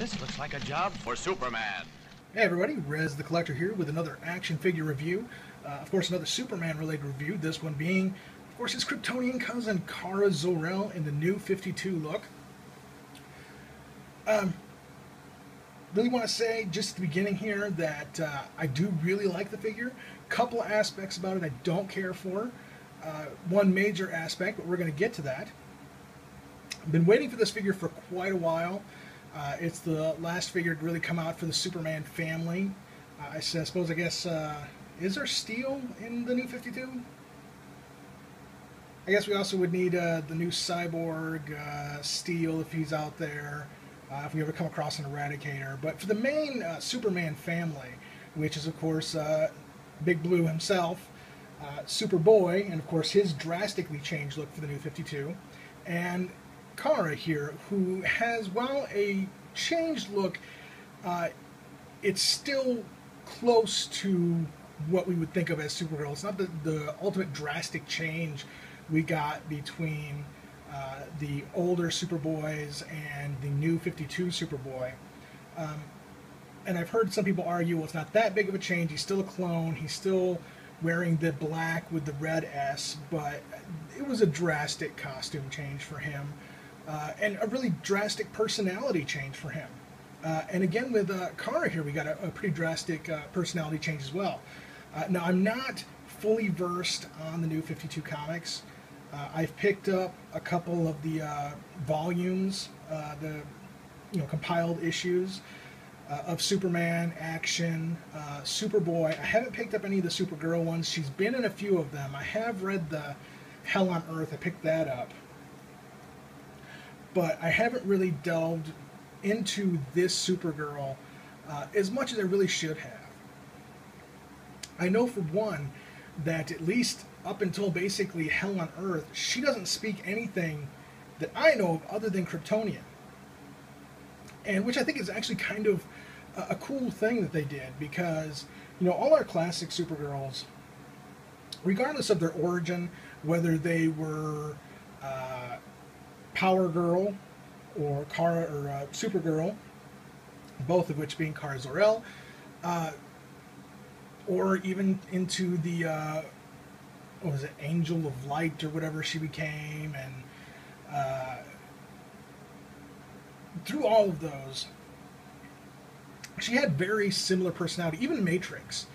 This looks like a job for Superman. Hey everybody, Rez the Collector here with another action figure review. Of course, another Superman related review, this one being, of course, his Kryptonian cousin, Kara Zor-El in the new 52 look. Really want to say, just at the beginning here, that I do really like the figure. Couple of aspects about it I don't care for. One major aspect, but we're going to get to that. I've been waiting for this figure for quite a while. It's the last figure to really come out for the Superman family. I guess, is there steel in the new 52? I guess we also would need the new Cyborg Steel if he's out there, if we ever come across an Eradicator. But for the main Superman family, which is, of course, Big Blue himself, Superboy, and, of course, his drastically changed look for the new 52, and Kara here, who has, well, a changed look. It's still close to what we would think of as Supergirl. It's not the ultimate drastic change we got between the older Superboys and the new 52 Superboy. And I've heard some people argue, well, it's not that big of a change. He's still a clone. He's still wearing the black with the red S, but it was a drastic costume change for him. And a really drastic personality change for him. And again, with Kara here, we got a pretty drastic personality change as well. Now, I'm not fully versed on the new 52 comics. I've picked up a couple of the volumes, the compiled issues of Superman, Action, Superboy. I haven't picked up any of the Supergirl ones. She's been in a few of them. I have read the Hell on Earth. I picked that up. But I haven't really delved into this Supergirl as much as I really should have. I know for one that at least up until basically Hell on Earth, she doesn't speak anything that I know of other than Kryptonian. And which I think is actually kind of a cool thing that they did, because all our classic Supergirls, regardless of their origin, whether they were Power Girl or Kara or Supergirl, both of which being Kara Zor-El, or even into the what was it, Angel of Light or whatever she became, and through all of those, she had very similar personality. Even Matrix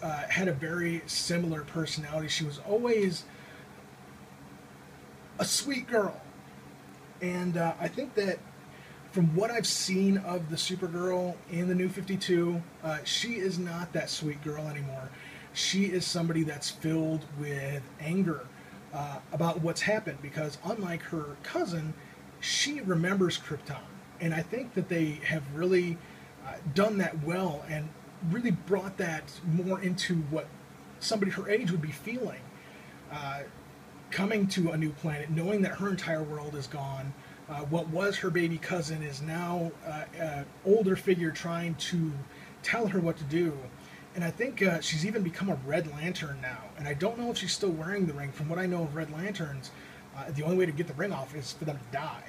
had a very similar personality. She was always a sweet girl. And I think that from what I've seen of the Supergirl in the new 52, she is not that sweet girl anymore. She is somebody that's filled with anger about what's happened, because unlike her cousin, she remembers Krypton. And I think that they have really done that well and really brought that more into what somebody her age would be feeling. Coming to a new planet, knowing that her entire world is gone. What was her baby cousin is now an older figure trying to tell her what to do. And I think she's even become a Red Lantern now. And I don't know if she's still wearing the ring. From what I know of Red Lanterns, the only way to get the ring off is for them to die.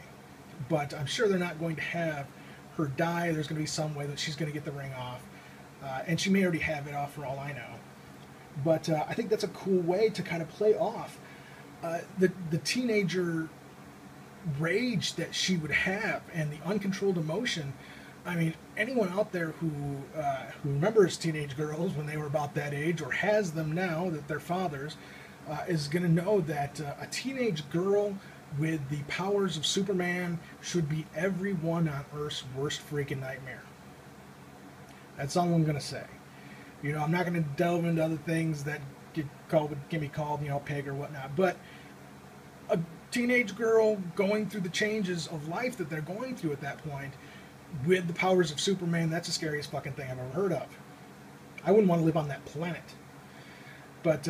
But I'm sure they're not going to have her die. There's going to be some way that she's going to get the ring off. And she may already have it off for all I know. But I think that's a cool way to kind of play off the teenager rage that she would have and the uncontrolled emotion. I mean, anyone out there who remembers teenage girls when they were about that age, or has them now that they're fathers, is going to know that a teenage girl with the powers of Superman should be everyone on Earth's worst freaking nightmare. That's all I'm going to say. I'm not going to delve into other things that can be called, pig or whatnot, but a teenage girl going through the changes of life that they're going through at that point with the powers of Superman, that's the scariest fucking thing I've ever heard of. I wouldn't want to live on that planet. But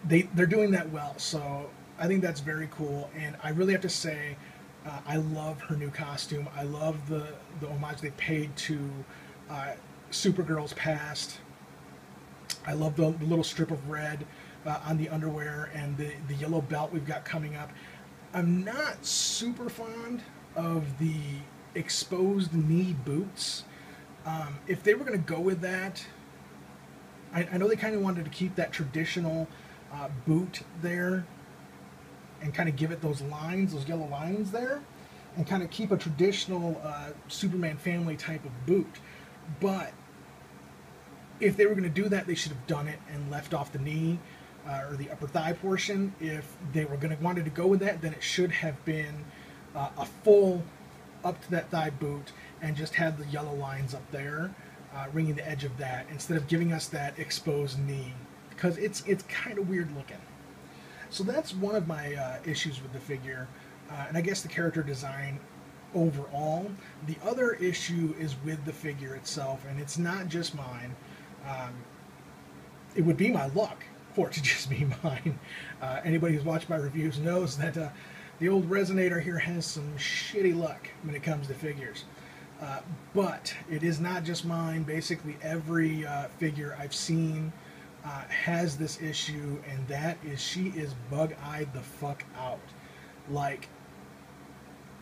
they're doing that well, so I think that's very cool. And I really have to say, I love her new costume. I love the homage they paid to Supergirl's past. I love the little strip of red on the underwear and the yellow belt we've got coming up. I'm not super fond of the exposed knee boots. If they were going to go with that, I know they kind of wanted to keep that traditional boot there and kind of give it those lines, those yellow lines there, and kind of keep a traditional Superman family type of boot. But if they were going to do that, they should have done it and left off the knee or the upper thigh portion. If they were going to wanted to go with that, then it should have been a full up to that thigh boot and just have the yellow lines up there, ringing the edge of that, instead of giving us that exposed knee, because it's kind of weird looking. So that's one of my issues with the figure, and I guess the character design overall. The other issue is with the figure itself, and it's not just mine. It would be my luck for it to just be mine. Anybody who's watched my reviews knows that the old Resonator here has some shitty luck when it comes to figures. But it is not just mine. Basically every figure I've seen has this issue, and that is she is bug-eyed the fuck out. Like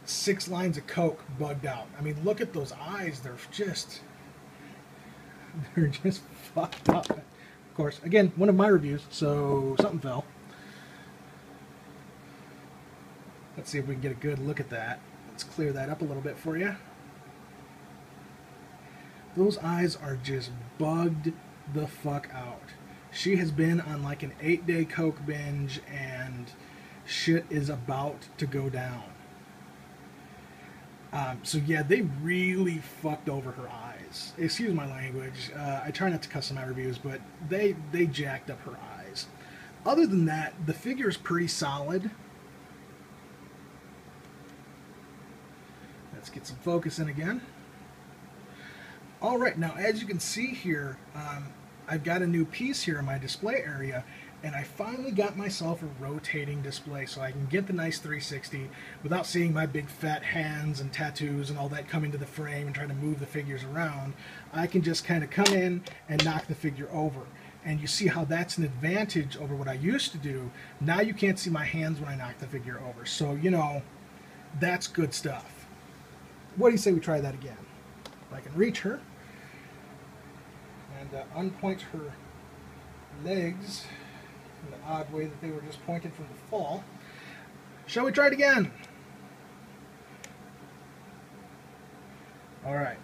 6 lines of coke bugged out. I mean, look at those eyes. They're just fucked up. Of course, again, one of my reviews, so something fell. Let's see if we can get a good look at that. Let's clear that up a little bit for you. Those eyes are just bugged the fuck out. She has been on like an 8-day coke binge, and shit is about to go down. So yeah, they really fucked over her eyes. Excuse my language. I try not to cuss in my reviews, but they jacked up her eyes. Other than that, the figure is pretty solid. Let's get some focus in again. Alright, now as you can see here, I've got a new piece here in my display area, and I finally got myself a rotating display so I can get the nice 360 without seeing my big fat hands and tattoos and all that come into the frame and trying to move the figures around. I can just kind of come in and knock the figure over. And you see how that's an advantage over what I used to do. Now you can't see my hands when I knock the figure over. So, you know, that's good stuff. What do you say we try that again? If I can reach her and unpoint her legs in the odd way that they were just pointed from the fall. Shall we try it again? Alright.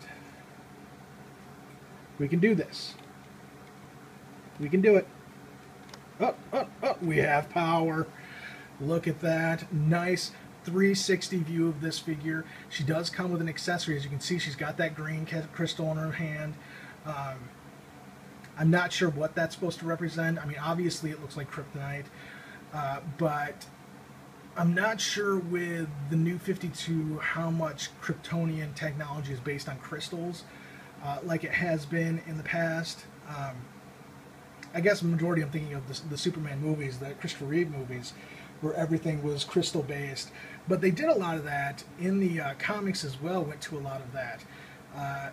We can do this. We can do it. Oh, oh, oh, we have power. Look at that. Nice 360 view of this figure. She does come with an accessory. As you can see, she's got that green crystal in her hand. I'm not sure what that's supposed to represent. I mean, obviously it looks like kryptonite, but I'm not sure with the new 52 how much Kryptonian technology is based on crystals, like it has been in the past. I guess the majority I'm thinking of the Superman movies, the Christopher Reeve movies, where everything was crystal based. But they did a lot of that in the comics as well, went to a lot of that.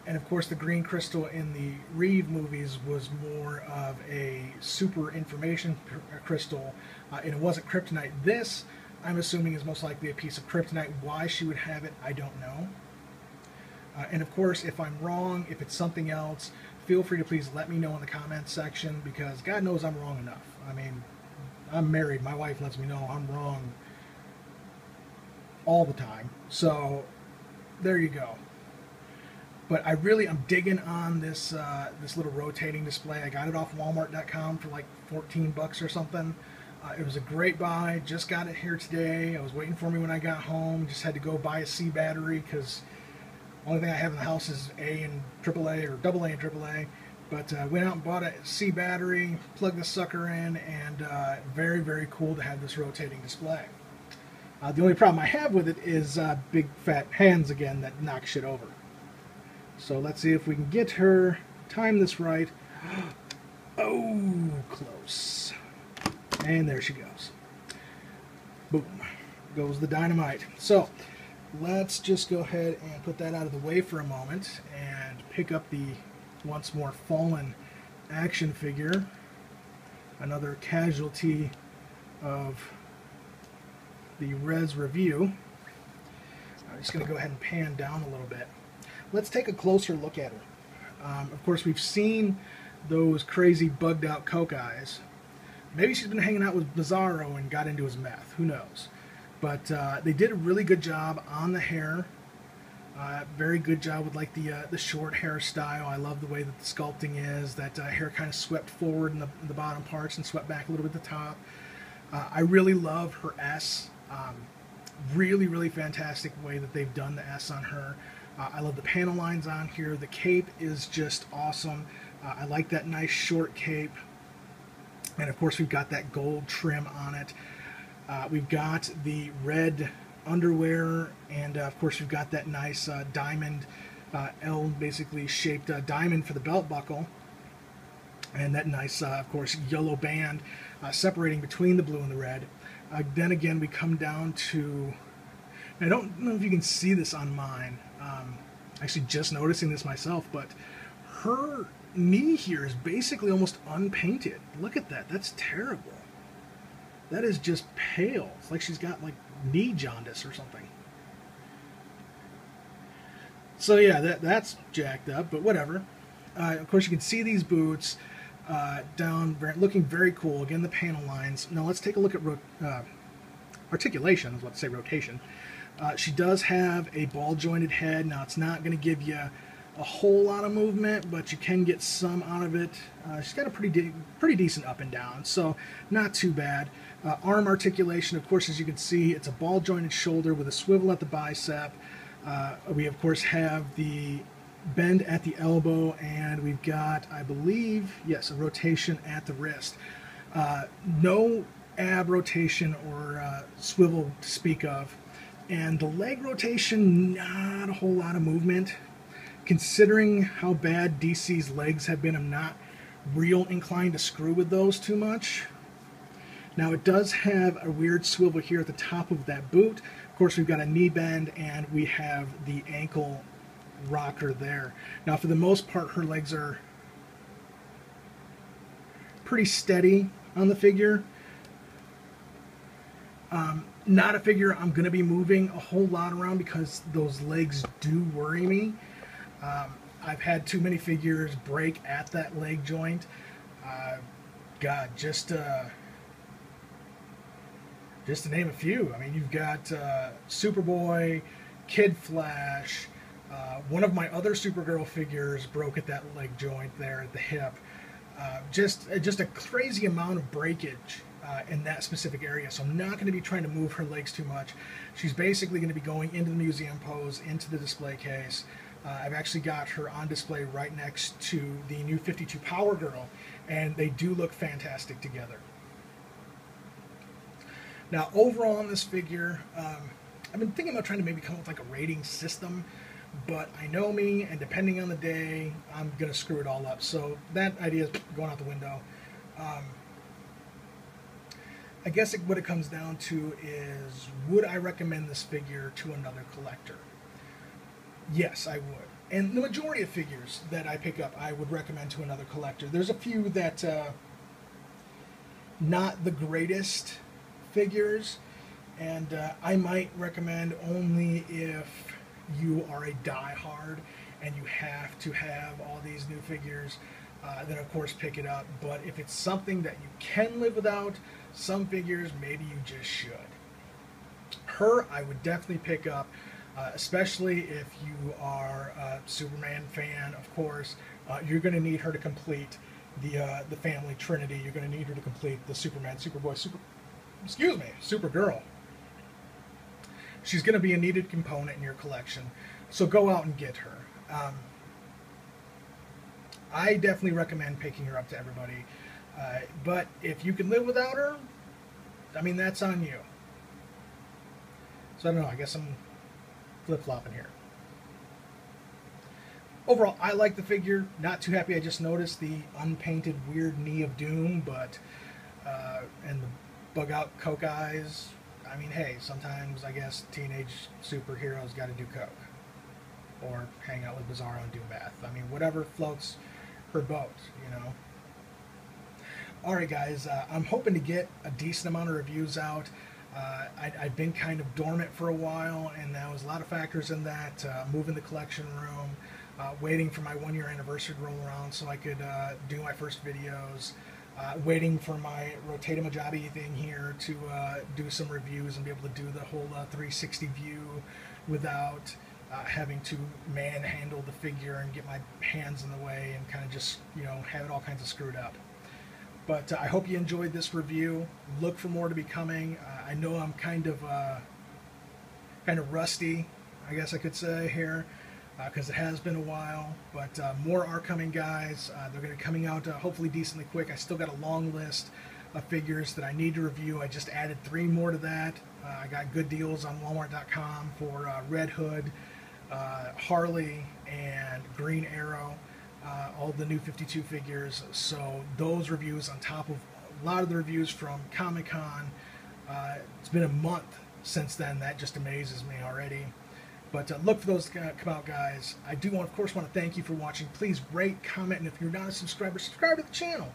And of course the green crystal in the Reeve movies was more of a super information crystal, and it wasn't kryptonite. This, I'm assuming, is most likely a piece of kryptonite. Why she would have it, I don't know. And of course, if I'm wrong, if it's something else, feel free to please let me know in the comments section, because God knows I'm wrong enough. I mean, I'm married. My wife lets me know I'm wrong all the time. So there you go. But I'm digging on this this little rotating display. I got it off Walmart.com for like 14 bucks or something. It was a great buy. Just got it here today. It was waiting for me when I got home. Just had to go buy a C battery because the only thing I have in the house is A and AAA, or AA and AAA. But went out and bought a C battery, plugged the sucker in, and very, very cool to have this rotating display. The only problem I have with it is big fat hands again that knock shit over. So let's see if we can get her, time this right. Oh, close. And there she goes. Boom. Goes the dynamite. So let's just go ahead and put that out of the way for a moment and pick up the once more fallen action figure. Another casualty of the Res review. just going to go ahead and pan down a little bit. Let's take a closer look at her. Of course, we've seen those crazy bugged out coke eyes. Maybe she's been hanging out with Bizarro and got into his meth. Who knows? But they did a really good job on the hair. Very good job with like the short hairstyle. I love the way that the sculpting is. That hair kind of swept forward in the bottom parts and swept back a little bit at the top. I really love her S. Really, really fantastic way that they've done the S on her. I love the panel lines on here. The cape is just awesome. I like that nice short cape. And of course we've got that gold trim on it. We've got the red underwear, and of course we've got that nice diamond L basically shaped diamond for the belt buckle, and that nice of course yellow band separating between the blue and the red. Then again we come down to, I don't know if you can see this on mine, actually just noticing this myself, but her knee here is basically almost unpainted. Look at that, that's terrible. That is just pale. It's like she's got like knee jaundice or something. So yeah, that's jacked up, but whatever. Of course you can see these boots down, looking very cool. Again, the panel lines. Now let's take a look at articulation. I was about to say rotation. She does have a ball jointed head. Now it's not going to give you a whole lot of movement, but you can get some out of it. She's got a pretty decent up and down, so not too bad. Arm articulation, of course, as you can see, it's a ball jointed shoulder with a swivel at the bicep. We of course have the bend at the elbow, and we've got, I believe, yes, a rotation at the wrist. No ab rotation or swivel to speak of. And the leg rotation, not a whole lot of movement. Considering how bad DC's legs have been, I'm not real inclined to screw with those too much. Now it does have a weird swivel here at the top of that boot. Of course we've got a knee bend, and we have the ankle rocker there. Now for the most part her legs are pretty steady on the figure. Not a figure I'm going to be moving a whole lot around because those legs do worry me. I've had too many figures break at that leg joint. God, just to name a few. I mean, you've got Superboy, Kid Flash. One of my other Supergirl figures broke at that leg joint there at the hip. Just a crazy amount of breakage in that specific area. So I'm not going to be trying to move her legs too much. She's basically going to be going into the museum pose, into the display case. I've actually got her on display right next to the new 52 Power Girl, and they do look fantastic together. Now, overall on this figure, I've been thinking about trying to maybe come up with like a rating system, but I know me, and depending on the day, I'm going to screw it all up. So that idea is going out the window. I guess what it comes down to is, would I recommend this figure to another collector? Yes, I would. And the majority of figures that I pick up, I would recommend to another collector. There's a few that, not the greatest figures, and I might recommend only if you are a die-hard and you have to have all these new figures, then of course pick it up. But if it's something that you can live without, some figures maybe you just should. Her, I would definitely pick up, especially if you are a Superman fan, of course. You're going to need her to complete the family trinity. You're going to need her to complete the Superman, Superboy, Supergirl. She's going to be a needed component in your collection, so go out and get her. I definitely recommend picking her up to everybody, but if you can live without her, I mean, that's on you. So I don't know, I guess I'm flip-flopping here. Overall, I like the figure. Not too happy I just noticed the unpainted weird knee of doom, but and the bug out coke eyes. I mean, hey, sometimes I guess teenage superheroes got to do coke or hang out with Bizarro and do meth. I mean, whatever floats her boat, you know. Alright guys, I'm hoping to get a decent amount of reviews out. I've been kind of dormant for a while, and there was a lot of factors in that. Moving the collection room, waiting for my 1-year anniversary to roll around so I could do my first videos, waiting for my Rotate Majabi thing here to do some reviews and be able to do the whole 360 view without having to manhandle the figure and get my hands in the way and kind of just, you know, have it all kinds of screwed up. But I hope you enjoyed this review. Look for more to be coming. I know I'm kind of rusty, I guess I could say here, because it has been a while. But more are coming, guys. They're going to be coming out hopefully decently quick. I still got a long list of figures that I need to review. I just added 3 more to that. I got good deals on Walmart.com for Red Hood, Harley, and Green Arrow. All the new 52 figures. So those reviews on top of a lot of the reviews from Comic-Con. It's been a month since then. That just amazes me already. But look for those to come out, guys. I do, of course, want to thank you for watching. Please rate, comment, and if you're not a subscriber, subscribe to the channel.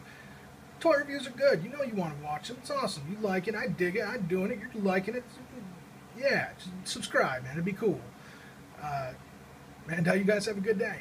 Toy reviews are good. You know you want to watch them. It's awesome. You like it. I dig it. I'm doing it. You're liking it. Yeah, just subscribe, man. It'd be cool. And you guys have a good day.